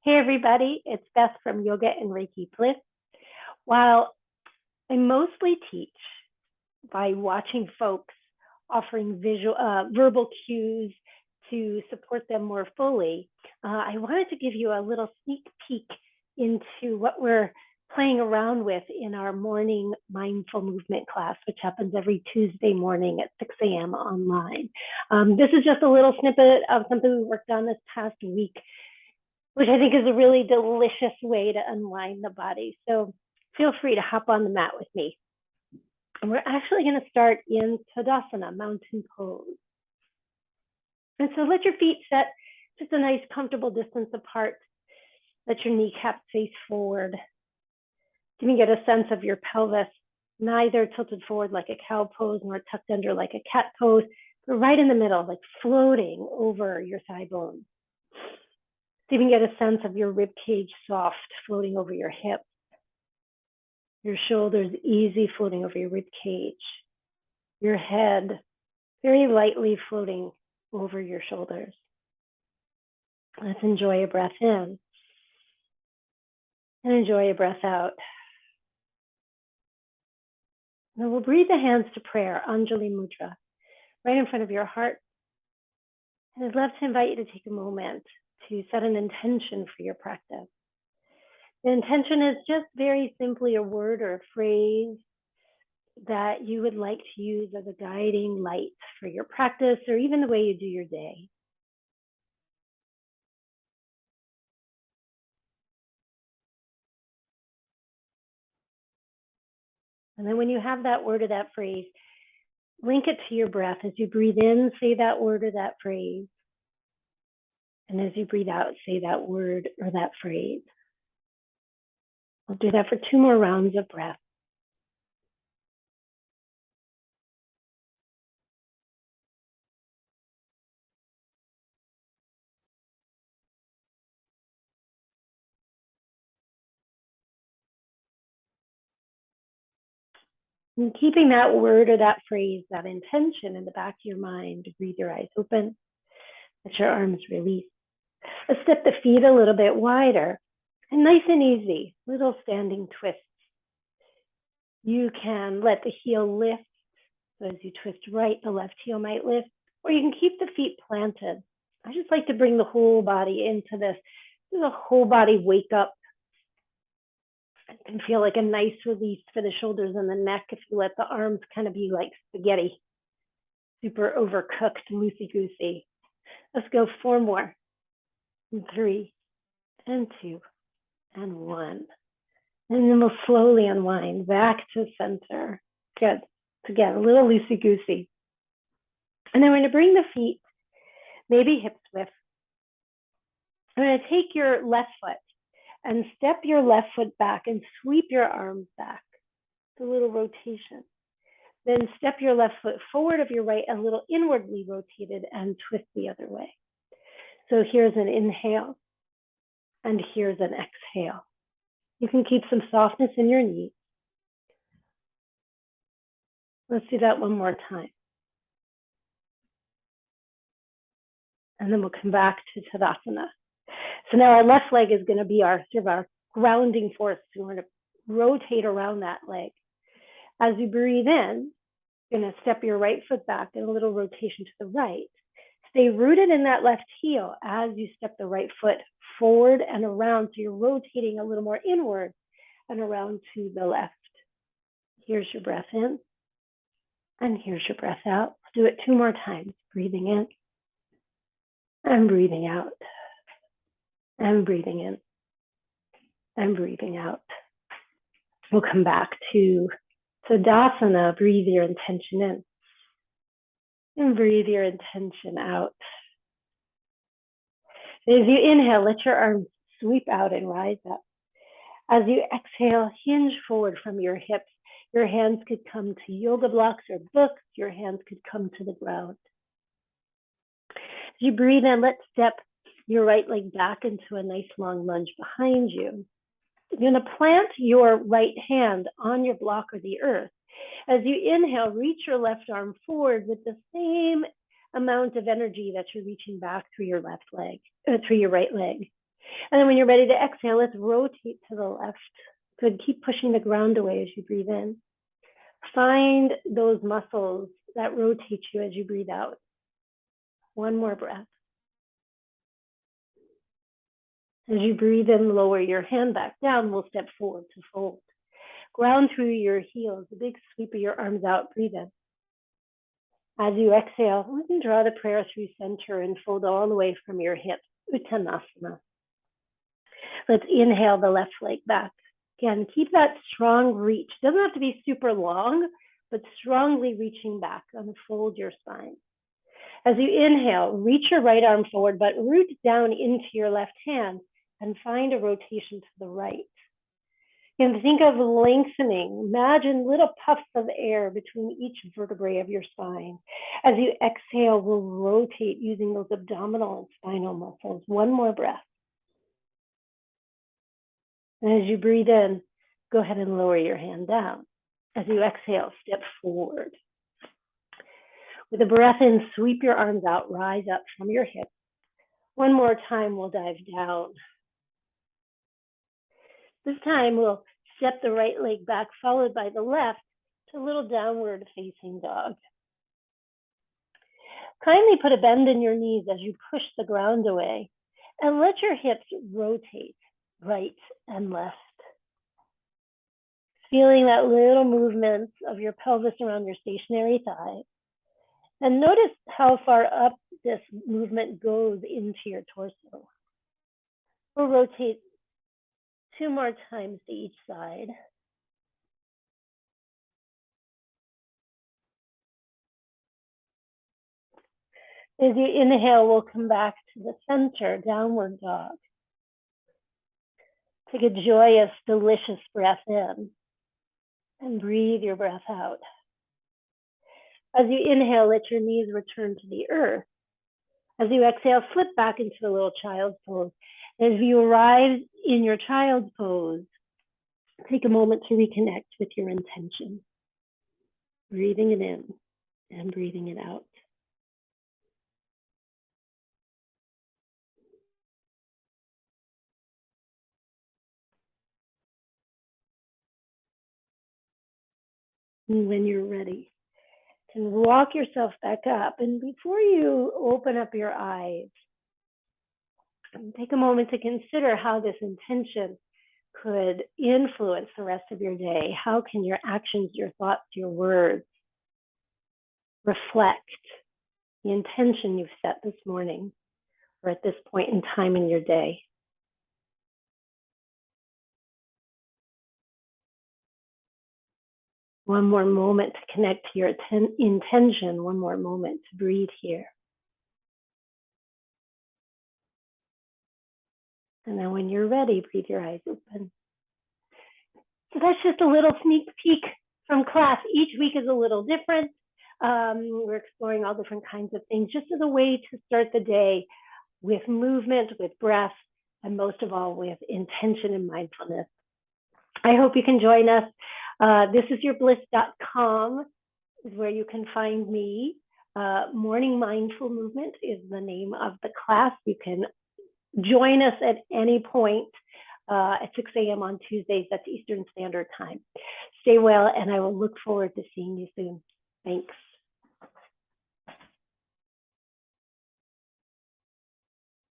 Hey everybody, it's Beth from Yoga and Reiki Bliss. While I mostly teach by watching folks offering verbal cues to support them more fully, I wanted to give you a little sneak peek into what we're playing around with in our morning mindful movement class, which happens every Tuesday morning at 6 a.m. online. This is just a little snippet of something we worked on this past week, which I think is a really delicious way to unwind the body. So feel free to hop on the mat with me. And we're actually going to start in Tadasana, mountain pose. And so let your feet set just a nice comfortable distance apart. Let your kneecaps face forward. You can get a sense of your pelvis, neither tilted forward like a cow pose nor tucked under like a cat pose, but right in the middle, like floating over your thigh bones. So you can get a sense of your rib cage soft, floating over your hips. Your shoulders easy, floating over your rib cage. Your head very lightly floating over your shoulders. Let's enjoy a breath in and enjoy a breath out. Now we'll breathe the hands to prayer, Anjali Mudra, right in front of your heart. And I'd love to invite you to take a moment to set an intention for your practice. The intention is just very simply a word or a phrase that you would like to use as a guiding light for your practice or even the way you do your day. And then when you have that word or that phrase, link it to your breath. As you breathe in, say that word or that phrase. And as you breathe out, say that word or that phrase. We'll do that for 2 more rounds of breath. And keeping that word or that phrase, that intention in the back of your mind, breathe your eyes open, let your arms release. Let's step the feet a little bit wider and nice and easy, little standing twists. You can let the heel lift. So as you twist right, the left heel might lift, or you can keep the feet planted. I just like to bring the whole body into this. This is a whole body wake up. It can feel like a nice release for the shoulders and the neck if you let the arms kind of be like spaghetti, super overcooked, loosey-goosey. Let's go 4 more, and 3, and 2, and 1. And then we'll slowly unwind back to center. Good. Again, a little loosey-goosey. And then we're going to bring the feet, maybe hips width. I'm going to take your left foot and step your left foot back and sweep your arms back. It's a little rotation. Then step your left foot forward of your right, a little inwardly rotated, and twist the other way. So here's an inhale, and here's an exhale. You can keep some softness in your knees. Let's do that 1 more time. And then we'll come back to Tadasana. So now our left leg is going to be our sort of our grounding force. So we're going to rotate around that leg. As you breathe in, you're going to step your right foot back and a little rotation to the right. Stay rooted in that left heel as you step the right foot forward and around. So you're rotating a little more inward and around to the left. Here's your breath in. And here's your breath out. Do it 2 more times. Breathing in and breathing out. And breathing in and breathing out. We'll come back to Tadasana. Breathe your intention in and breathe your intention out. As you inhale, let your arms sweep out and rise up. As you exhale, hinge forward from your hips. Your hands could come to yoga blocks or books. Your hands could come to the ground. As you breathe in, let's step your right leg back into a nice long lunge behind you. You're going to plant your right hand on your block or the earth. As you inhale, reach your left arm forward with the same amount of energy that you're reaching back through your left leg, through your right leg. And then when you're ready to exhale, let's rotate to the left. Good. Keep pushing the ground away as you breathe in. Find those muscles that rotate you as you breathe out. One more breath. As you breathe in, lower your hand back down. We'll step forward to fold. Ground through your heels, a big sweep of your arms out. Breathe in. As you exhale, we can draw the prayer through center and fold all the way from your hips. Uttanasana. Let's inhale the left leg back. Again, keep that strong reach. Doesn't have to be super long, but strongly reaching back. Unfold your spine. As you inhale, reach your right arm forward, but root down into your left hand and find a rotation to the right. You can think of lengthening. Imagine little puffs of air between each vertebrae of your spine. As you exhale, we'll rotate using those abdominal and spinal muscles. One more breath. And as you breathe in, go ahead and lower your hand down. As you exhale, step forward. With a breath in, sweep your arms out, rise up from your hips. One more time, we'll dive down. This time, we'll step the right leg back, followed by the left, to a little downward facing dog. Kindly put a bend in your knees as you push the ground away, and let your hips rotate right and left. Feeling that little movement of your pelvis around your stationary thigh. And notice how far up this movement goes into your torso. We'll rotate 2 more times to each side. As you inhale, we'll come back to the center, downward dog. Take a joyous, delicious breath in and breathe your breath out. As you inhale, let your knees return to the earth. As you exhale, slip back into the little child's pose. As you arrive in your child's pose, take a moment to reconnect with your intention. Breathing it in and breathing it out. And when you're ready, you can walk yourself back up. And before you open up your eyes, take a moment to consider how this intention could influence the rest of your day. How can your actions, your thoughts, your words reflect the intention you've set this morning or at this point in time in your day? One more moment to connect to your intention. One more moment to breathe here. And then when you're ready, breathe your eyes open. So that's just a little sneak peek from class. Each week is a little different. We're exploring all different kinds of things just as a way to start the day with movement, with breath, and most of all with intention and mindfulness. I hope you can join us. This is yourbliss.com is where you can find me. Morning Mindful Movement is the name of the class. You can join us at any point at 6 a.m. on Tuesdays. That's Eastern Standard Time. Stay well, and I will look forward to seeing you soon. Thanks.